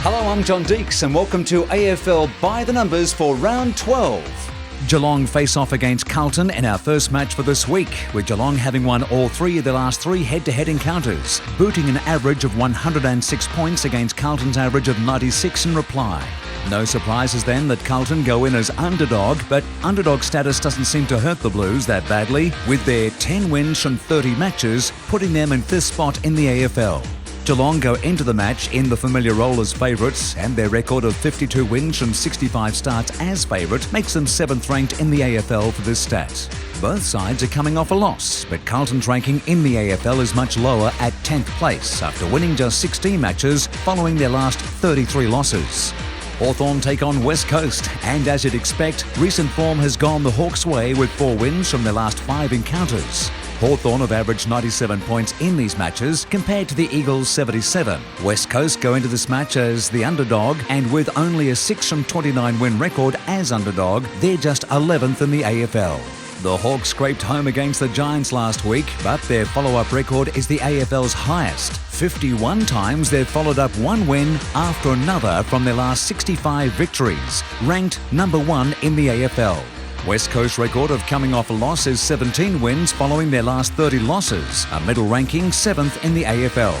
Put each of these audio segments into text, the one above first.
Hello, I'm John Deeks and welcome to AFL By the Numbers for Round 12. Geelong face off against Carlton in our first match for this week, with Geelong having won all three of their last three head-to-head encounters, booting an average of 106 points against Carlton's average of 96 in reply. No surprises then that Carlton go in as underdog, but underdog status doesn't seem to hurt the Blues that badly, with their 10 wins from 30 matches, putting them in 5th spot in the AFL. Geelong go into the match in the familiar role as favourites, and their record of 52 wins from 65 starts as favourite makes them 7th ranked in the AFL for this stat. Both sides are coming off a loss, but Carlton's ranking in the AFL is much lower at 10th place after winning just 16 matches following their last 33 losses. Hawthorn take on West Coast, and as you'd expect, recent form has gone the Hawks' way with 4 wins from their last 5 encounters. Hawthorn have averaged 97 points in these matches compared to the Eagles' 77. West Coast go into this match as the underdog, and with only a 6 from 29 win record as underdog, they're just 11th in the AFL. The Hawks scraped home against the Giants last week, but their follow-up record is the AFL's highest. 51 times they've followed up one win after another from their last 65 victories, ranked number 1 in the AFL. West Coast record of coming off a loss is 17 wins following their last 30 losses, a middle ranking 7th in the AFL.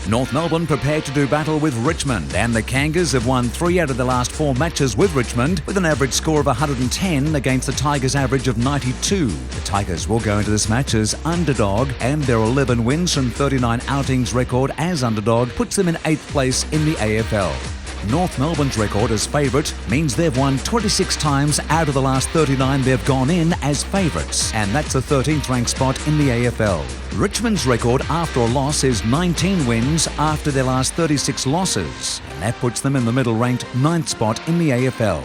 North Melbourne prepared to do battle with Richmond, and the Kangas have won 3 out of the last 4 matches with Richmond, with an average score of 110 against the Tigers' average of 92. The Tigers will go into this match as underdog, and their 11 wins from 39 outings record as underdog puts them in 8th place in the AFL. North Melbourne's record as favourite means they've won 26 times out of the last 39 they've gone in as favourites, and that's the 13th ranked spot in the AFL. Richmond's record after a loss is 19 wins after their last 36 losses, and that puts them in the middle ranked 9th spot in the AFL.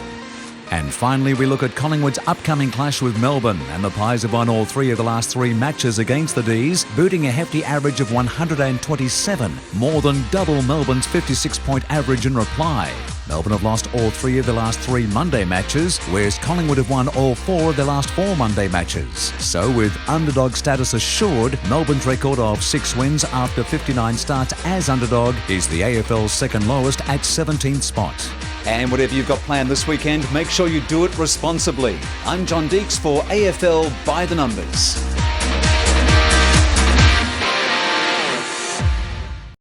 And finally, we look at Collingwood's upcoming clash with Melbourne, and the Pies have won all 3 of the last 3 matches against the D's, booting a hefty average of 127, more than double Melbourne's 56-point average in reply. Melbourne have lost all 3 of the last 3 Monday matches, whereas Collingwood have won all 4 of their last 4 Monday matches. So with underdog status assured, Melbourne's record of 6 wins after 59 starts as underdog is the AFL's second lowest at 17th spot. And whatever you've got planned this weekend, make sure you do it responsibly. I'm John Deeks for AFL By the Numbers.